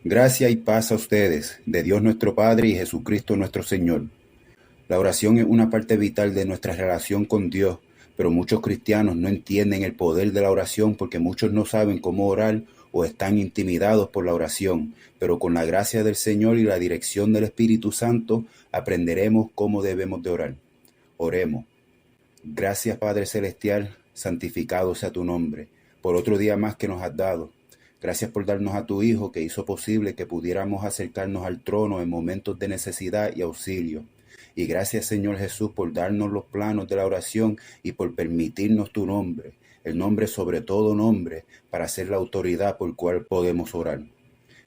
Gracia y paz a ustedes, de Dios nuestro Padre y Jesucristo nuestro Señor. La oración es una parte vital de nuestra relación con Dios, pero muchos cristianos no entienden el poder de la oración porque muchos no saben cómo orar o están intimidados por la oración, pero con la gracia del Señor y la dirección del Espíritu Santo aprenderemos cómo debemos de orar. Oremos. Gracias Padre Celestial, santificado sea tu nombre, por otro día más que nos has dado. Gracias por darnos a tu Hijo que hizo posible que pudiéramos acercarnos al trono en momentos de necesidad y auxilio. Y gracias Señor Jesús por darnos los planos de la oración y por permitirnos tu nombre, el nombre sobre todo nombre, para ser la autoridad por cual podemos orar.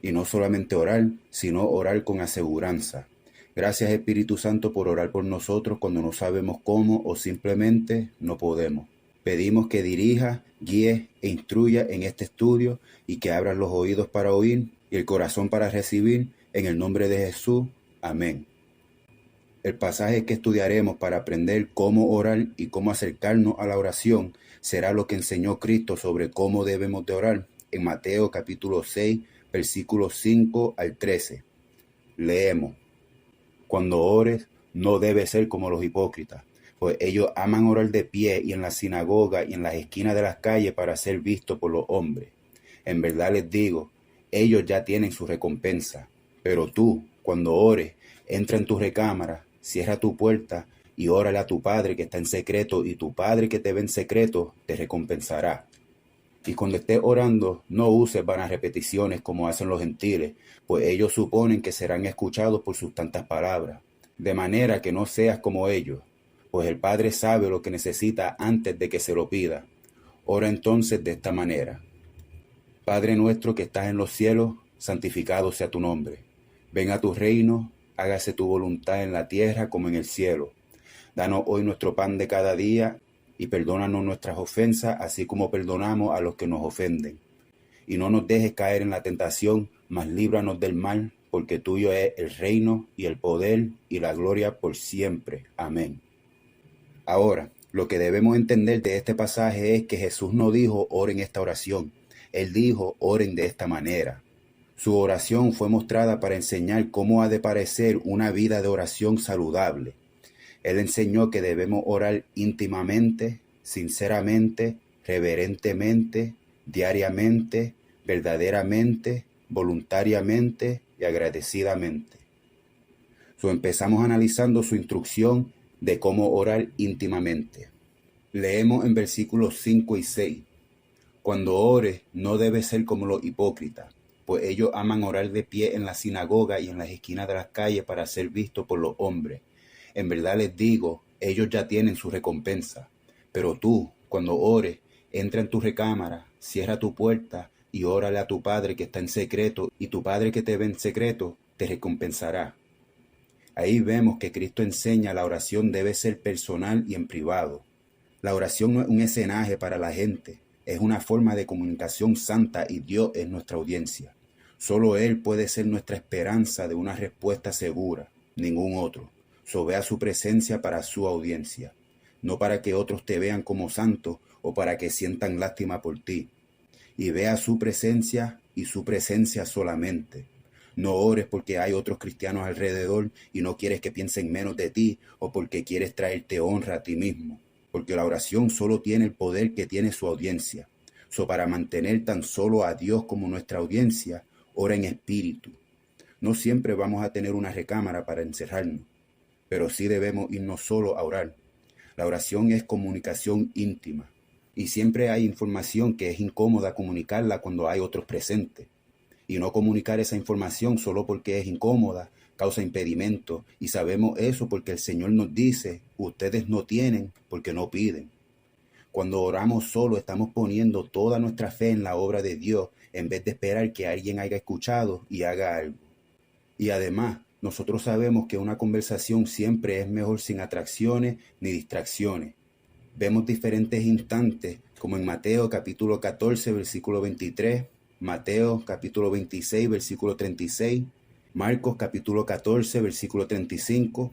Y no solamente orar, sino orar con aseguranza. Gracias Espíritu Santo por orar por nosotros cuando no sabemos cómo o simplemente no podemos. Pedimos que dirija, guíe e instruya en este estudio y que abras los oídos para oír y el corazón para recibir, en el nombre de Jesús. Amén. El pasaje que estudiaremos para aprender cómo orar y cómo acercarnos a la oración será lo que enseñó Cristo sobre cómo debemos de orar en Mateo capítulo 6, versículos 5 al 13. Leemos. Cuando ores, no debes ser como los hipócritas, pues ellos aman orar de pie y en la sinagoga y en las esquinas de las calles para ser vistos por los hombres. En verdad les digo, ellos ya tienen su recompensa. Pero tú, cuando ores, entra en tu recámara, cierra tu puerta y órale a tu Padre que está en secreto, y tu Padre que te ve en secreto te recompensará. Y cuando estés orando, no uses vanas repeticiones como hacen los gentiles, pues ellos suponen que serán escuchados por sus tantas palabras. De manera que no seas como ellos, pues el Padre sabe lo que necesita antes de que se lo pida. Ora entonces de esta manera. Padre nuestro que estás en los cielos, santificado sea tu nombre. Venga a tu reino, hágase tu voluntad en la tierra como en el cielo. Danos hoy nuestro pan de cada día y perdónanos nuestras ofensas, así como perdonamos a los que nos ofenden. Y no nos dejes caer en la tentación, mas líbranos del mal, porque tuyo es el reino y el poder y la gloria por siempre. Amén. Ahora, lo que debemos entender de este pasaje es que Jesús no dijo oren esta oración. Él dijo oren de esta manera. Su oración fue mostrada para enseñar cómo ha de parecer una vida de oración saludable. Él enseñó que debemos orar íntimamente, sinceramente, reverentemente, diariamente, verdaderamente, voluntariamente y agradecidamente. Empezamos analizando su instrucción de cómo orar íntimamente. Leemos en versículos 5 y 6. Cuando ores, no debes ser como los hipócritas, pues ellos aman orar de pie en la sinagoga y en las esquinas de las calles para ser vistos por los hombres. En verdad les digo, ellos ya tienen su recompensa. Pero tú, cuando ores, entra en tu recámara, cierra tu puerta y órale a tu Padre que está en secreto, y tu Padre que te ve en secreto te recompensará. Ahí vemos que Cristo enseña la oración debe ser personal y en privado. La oración no es un escenaje para la gente, es una forma de comunicación santa y Dios es nuestra audiencia. Solo Él puede ser nuestra esperanza de una respuesta segura, ningún otro. Vea su presencia para su audiencia, no para que otros te vean como santo o para que sientan lástima por ti. Y vea su presencia y su presencia solamente. No ores porque hay otros cristianos alrededor y no quieres que piensen menos de ti o porque quieres traerte honra a ti mismo, porque la oración solo tiene el poder que tiene su audiencia. Para mantener tan solo a Dios como nuestra audiencia, ora en espíritu. No siempre vamos a tener una recámara para encerrarnos, pero sí debemos irnos solo a orar. La oración es comunicación íntima y siempre hay información que es incómoda comunicarla cuando hay otros presentes. Y no comunicar esa información solo porque es incómoda causa impedimento, y sabemos eso porque el Señor nos dice, ustedes no tienen porque no piden. Cuando oramos solo estamos poniendo toda nuestra fe en la obra de Dios en vez de esperar que alguien haya escuchado y haga algo. Y además, nosotros sabemos que una conversación siempre es mejor sin atracciones ni distracciones. Vemos diferentes instantes, como en Mateo capítulo 14, versículo 23, Mateo capítulo 26, versículo 36, Marcos capítulo 14, versículo 35,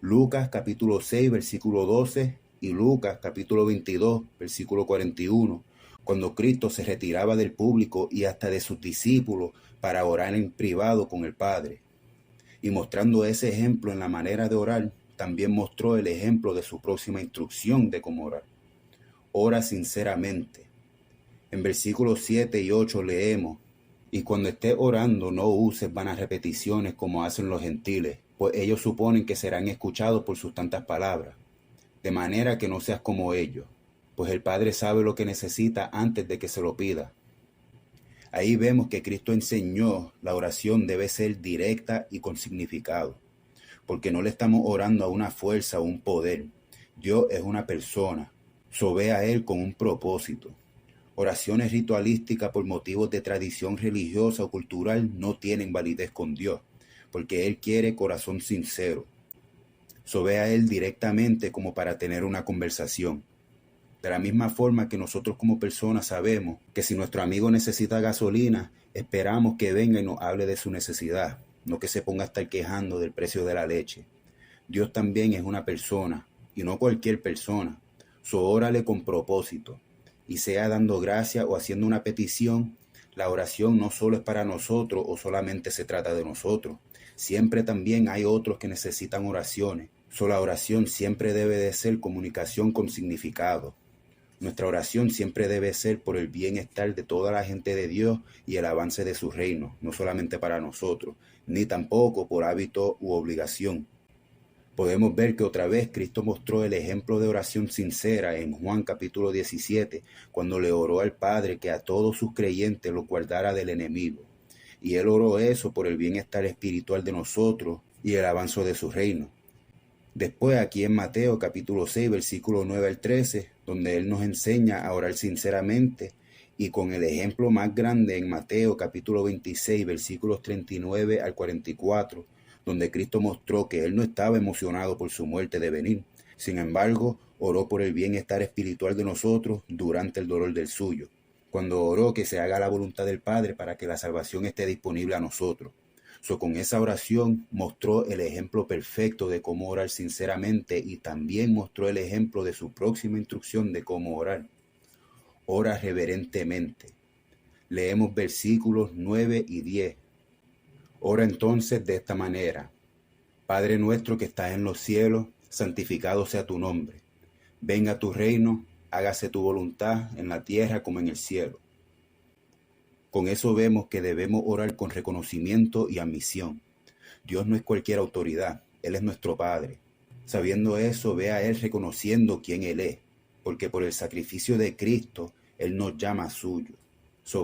Lucas capítulo 6, versículo 12 y Lucas capítulo 22, versículo 41. cuando Cristo se retiraba del público y hasta de sus discípulos para orar en privado con el Padre. Y mostrando ese ejemplo en la manera de orar, también mostró el ejemplo de su próxima instrucción de cómo orar. Ora sinceramente. En versículos 7 y 8 leemos: y cuando estés orando no uses vanas repeticiones como hacen los gentiles, pues ellos suponen que serán escuchados por sus tantas palabras. De manera que no seas como ellos, pues el Padre sabe lo que necesita antes de que se lo pida. Ahí vemos que Cristo enseñó la oración debe ser directa y con significado, porque no le estamos orando a una fuerza o un poder. Dios es una persona, ve a Él con un propósito. Oraciones ritualísticas por motivos de tradición religiosa o cultural no tienen validez con Dios, porque Él quiere corazón sincero. Ve a Él directamente como para tener una conversación. De la misma forma que nosotros como personas sabemos que si nuestro amigo necesita gasolina, esperamos que venga y nos hable de su necesidad, no que se ponga a estar quejando del precio de la leche. Dios también es una persona, y no cualquier persona. Órale con propósito, y sea dando gracias o haciendo una petición. La oración no solo es para nosotros o solamente se trata de nosotros. Siempre también hay otros que necesitan oraciones. La oración siempre debe de ser comunicación con significado. Nuestra oración siempre debe ser por el bienestar de toda la gente de Dios y el avance de su reino, no solamente para nosotros, ni tampoco por hábito u obligación. Podemos ver que otra vez Cristo mostró el ejemplo de oración sincera en Juan capítulo 17, cuando le oró al Padre que a todos sus creyentes los guardara del enemigo. Y Él oró eso por el bienestar espiritual de nosotros y el avance de su reino. Después aquí en Mateo capítulo 6, versículo 9 al 13, donde Él nos enseña a orar sinceramente, y con el ejemplo más grande en Mateo capítulo 26, versículos 39 al 44, donde Cristo mostró que Él no estaba emocionado por su muerte de venir. Sin embargo, oró por el bienestar espiritual de nosotros durante el dolor del suyo, cuando oró que se haga la voluntad del Padre para que la salvación esté disponible a nosotros. Con esa oración mostró el ejemplo perfecto de cómo orar sinceramente y también mostró el ejemplo de su próxima instrucción de cómo orar. Ora reverentemente. Leemos versículos 9 y 10. Ora entonces de esta manera: Padre nuestro que estás en los cielos, santificado sea tu nombre. Venga tu reino, hágase tu voluntad en la tierra como en el cielo. Con eso vemos que debemos orar con reconocimiento y admisión. Dios no es cualquier autoridad, Él es nuestro Padre. Sabiendo eso, ve a Él reconociendo quién Él es, porque por el sacrificio de Cristo, Él nos llama suyo.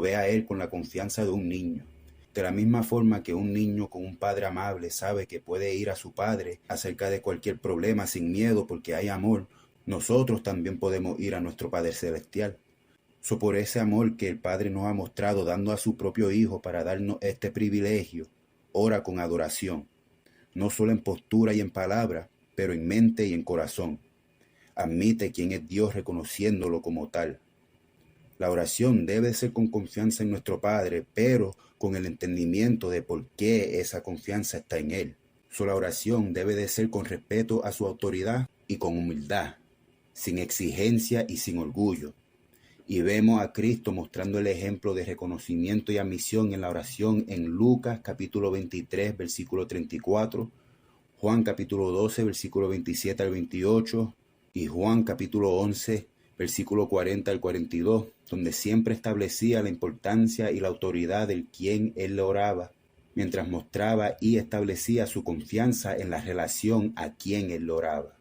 Ve a Él con la confianza de un niño. De la misma forma que un niño con un padre amable sabe que puede ir a su padre acerca de cualquier problema sin miedo porque hay amor, nosotros también podemos ir a nuestro Padre Celestial. Por ese amor que el Padre nos ha mostrado dando a su propio Hijo para darnos este privilegio, ora con adoración, no solo en postura y en palabra, pero en mente y en corazón. Admite quién es Dios reconociéndolo como tal. La oración debe ser con confianza en nuestro Padre, pero con el entendimiento de por qué esa confianza está en Él. La oración debe de ser con respeto a su autoridad y con humildad, sin exigencia y sin orgullo. Y vemos a Cristo mostrando el ejemplo de reconocimiento y admisión en la oración en Lucas capítulo 23, versículo 34, Juan capítulo 12, versículo 27 al 28 y Juan capítulo 11, versículo 40 al 42, donde siempre establecía la importancia y la autoridad del quien Él le oraba, mientras mostraba y establecía su confianza en la relación a quien Él le oraba.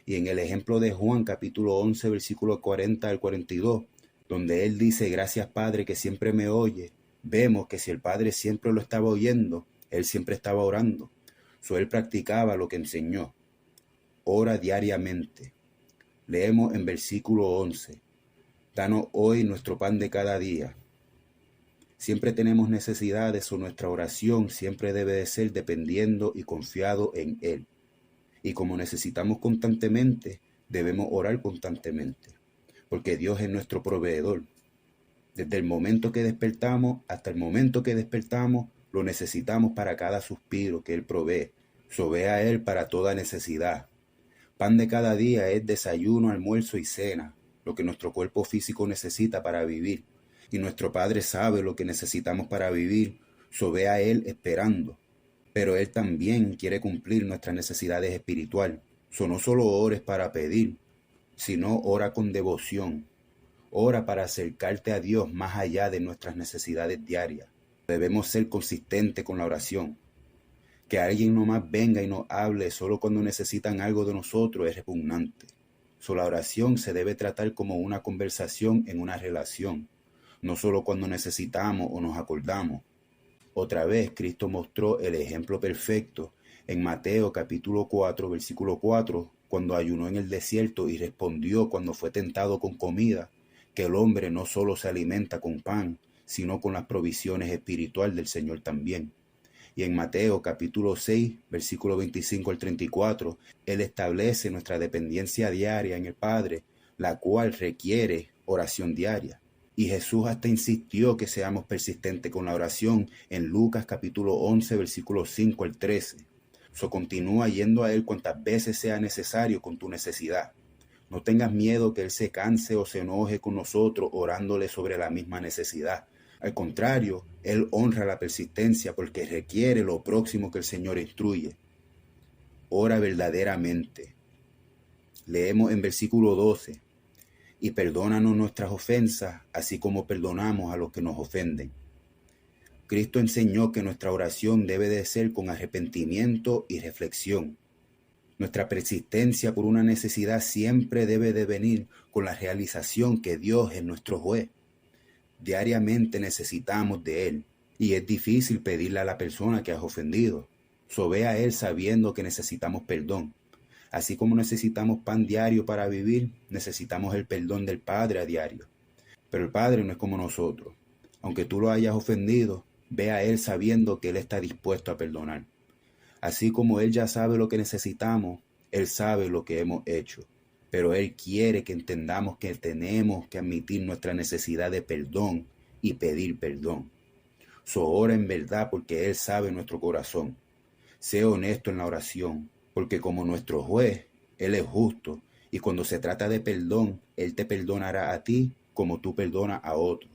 Y en el ejemplo de Juan capítulo 11, versículo 40 al 42, donde Él dice: gracias Padre que siempre me oye, vemos que si el Padre siempre lo estaba oyendo, Él siempre estaba orando. Él practicaba lo que enseñó. Ora diariamente. Leemos en versículo 11: danos hoy nuestro pan de cada día. Siempre tenemos necesidades, nuestra oración siempre debe de ser dependiendo y confiado en Él. Y como necesitamos constantemente, debemos orar constantemente, porque Dios es nuestro proveedor. Desde el momento que despertamos hasta el momento que despertamos, lo necesitamos para cada suspiro que Él provee. Ve a Él para toda necesidad. Pan de cada día es desayuno, almuerzo y cena. lo que nuestro cuerpo físico necesita para vivir. Y nuestro Padre sabe lo que necesitamos para vivir, ve a Él esperando. Pero Él también quiere cumplir nuestras necesidades espirituales. No solo ores para pedir, sino ora con devoción. Ora para acercarte a Dios más allá de nuestras necesidades diarias. Debemos ser consistentes con la oración. Que alguien nomás venga y nos hable solo cuando necesitan algo de nosotros es repugnante. La oración se debe tratar como una conversación en una relación, no solo cuando necesitamos o nos acordamos. Otra vez, Cristo mostró el ejemplo perfecto en Mateo capítulo 4, versículo 4, cuando ayunó en el desierto y respondió cuando fue tentado con comida, que el hombre no solo se alimenta con pan, sino con las provisiones espirituales del Señor también. Y en Mateo capítulo 6, versículo 25 al 34, Él establece nuestra dependencia diaria en el Padre, la cual requiere oración diaria. Y Jesús hasta insistió que seamos persistentes con la oración en Lucas capítulo 11, versículo 5 al 13. Continúa yendo a Él cuantas veces sea necesario con tu necesidad. No tengas miedo que Él se canse o se enoje con nosotros orándole sobre la misma necesidad. Al contrario, Él honra la persistencia porque requiere lo próximo que el Señor instruye. Ora verdaderamente. Leemos en versículo 12. Y perdónanos nuestras ofensas, así como perdonamos a los que nos ofenden. Cristo enseñó que nuestra oración debe de ser con arrepentimiento y reflexión. Nuestra persistencia por una necesidad siempre debe de venir con la realización que Dios es nuestro juez. Diariamente necesitamos de Él y es difícil pedirle a la persona que has ofendido. Ve a Él sabiendo que necesitamos perdón. Así como necesitamos pan diario para vivir, necesitamos el perdón del Padre a diario. Pero el Padre no es como nosotros. Aunque tú lo hayas ofendido, ve a Él sabiendo que Él está dispuesto a perdonar. Así como Él ya sabe lo que necesitamos, Él sabe lo que hemos hecho. Pero Él quiere que entendamos que tenemos que admitir nuestra necesidad de perdón y pedir perdón. Ora en verdad porque Él sabe nuestro corazón. Sé honesto en la oración, porque como nuestro juez, Él es justo. Y cuando se trata de perdón, Él te perdonará a ti como tú perdonas a otro.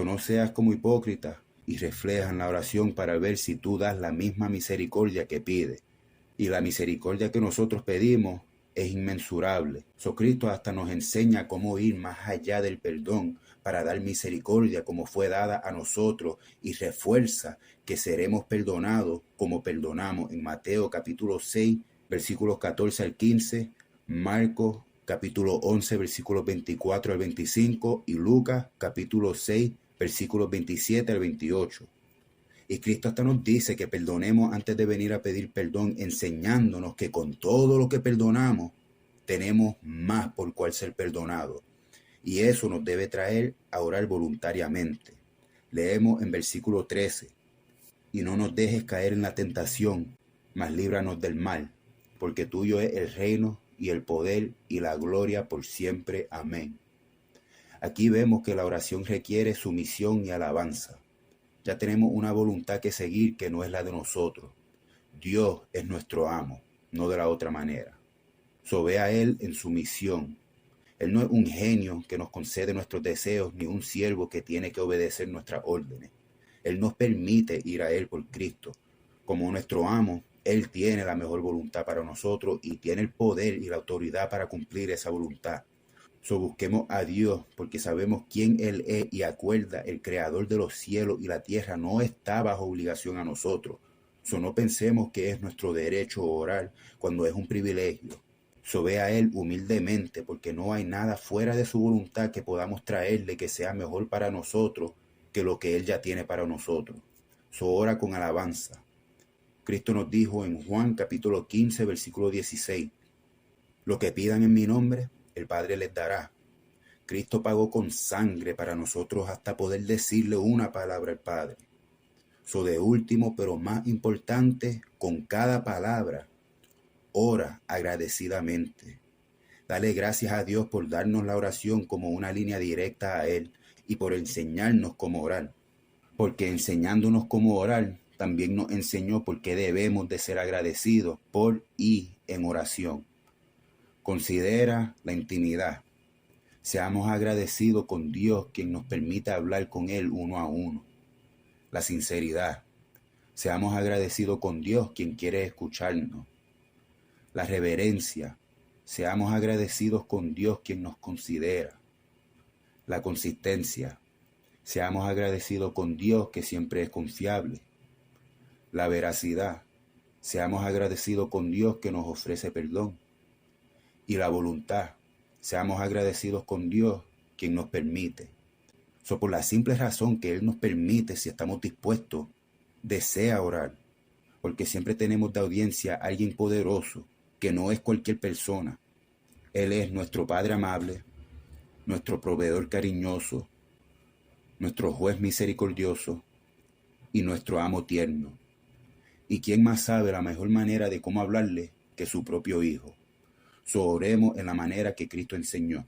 No seas como hipócrita y refleja en la oración para ver si tú das la misma misericordia que pide. Y la misericordia que nosotros pedimos es inmensurable. Cristo hasta nos enseña cómo ir más allá del perdón para dar misericordia como fue dada a nosotros y refuerza que seremos perdonados como perdonamos en Mateo capítulo 6, versículos 14 al 15, Marcos capítulo 11, versículos 24 al 25 y Lucas capítulo 6, versículos 27 al 28. Y Cristo hasta nos dice que perdonemos antes de venir a pedir perdón, enseñándonos que con todo lo que perdonamos, tenemos más por cual ser perdonados. Y eso nos debe traer a orar voluntariamente. Leemos en versículo 13. Y no nos dejes caer en la tentación, mas líbranos del mal, porque tuyo es el reino y el poder y la gloria por siempre. Amén. Aquí vemos que la oración requiere sumisión y alabanza. Ya tenemos una voluntad que seguir que no es la de nosotros. Dios es nuestro amo, no de la otra manera. Ve a Él en sumisión. Él no es un genio que nos concede nuestros deseos, ni un siervo que tiene que obedecer nuestras órdenes. Él nos permite ir a Él por Cristo. Como nuestro amo, Él tiene la mejor voluntad para nosotros y tiene el poder y la autoridad para cumplir esa voluntad. Busquemos a Dios porque sabemos quién Él es y acuerda, el creador de los cielos y la tierra no está bajo obligación a nosotros. No pensemos que es nuestro derecho orar cuando es un privilegio. Ve a Él humildemente porque no hay nada fuera de su voluntad que podamos traerle que sea mejor para nosotros que lo que Él ya tiene para nosotros. Ora con alabanza. Cristo nos dijo en Juan capítulo 15 versículo 16, lo que pidan en mi nombre, el Padre les dará. Cristo pagó con sangre para nosotros hasta poder decirle una palabra al Padre. De último, pero más importante, con cada palabra, ora agradecidamente. Dale gracias a Dios por darnos la oración como una línea directa a Él y por enseñarnos cómo orar. Porque enseñándonos cómo orar, también nos enseñó por qué debemos de ser agradecidos por y en oración. Considera la intimidad. Seamos agradecidos con Dios, quien nos permite hablar con Él uno a uno. La sinceridad. Seamos agradecidos con Dios, quien quiere escucharnos. La reverencia. Seamos agradecidos con Dios, quien nos considera. La consistencia. Seamos agradecidos con Dios, que siempre es confiable. La veracidad. Seamos agradecidos con Dios, que nos ofrece perdón. Y la voluntad. Seamos agradecidos con Dios, quien nos permite. Por la simple razón que Él nos permite, si estamos dispuestos, desea orar. Porque siempre tenemos de audiencia a alguien poderoso, que no es cualquier persona. Él es nuestro Padre amable, nuestro proveedor cariñoso, nuestro juez misericordioso y nuestro amo tierno. ¿Y quién más sabe la mejor manera de cómo hablarle que su propio Hijo? Oremos en la manera que Cristo enseñó.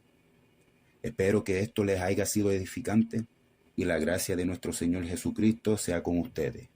Espero que esto les haya sido edificante y la gracia de nuestro Señor Jesucristo sea con ustedes.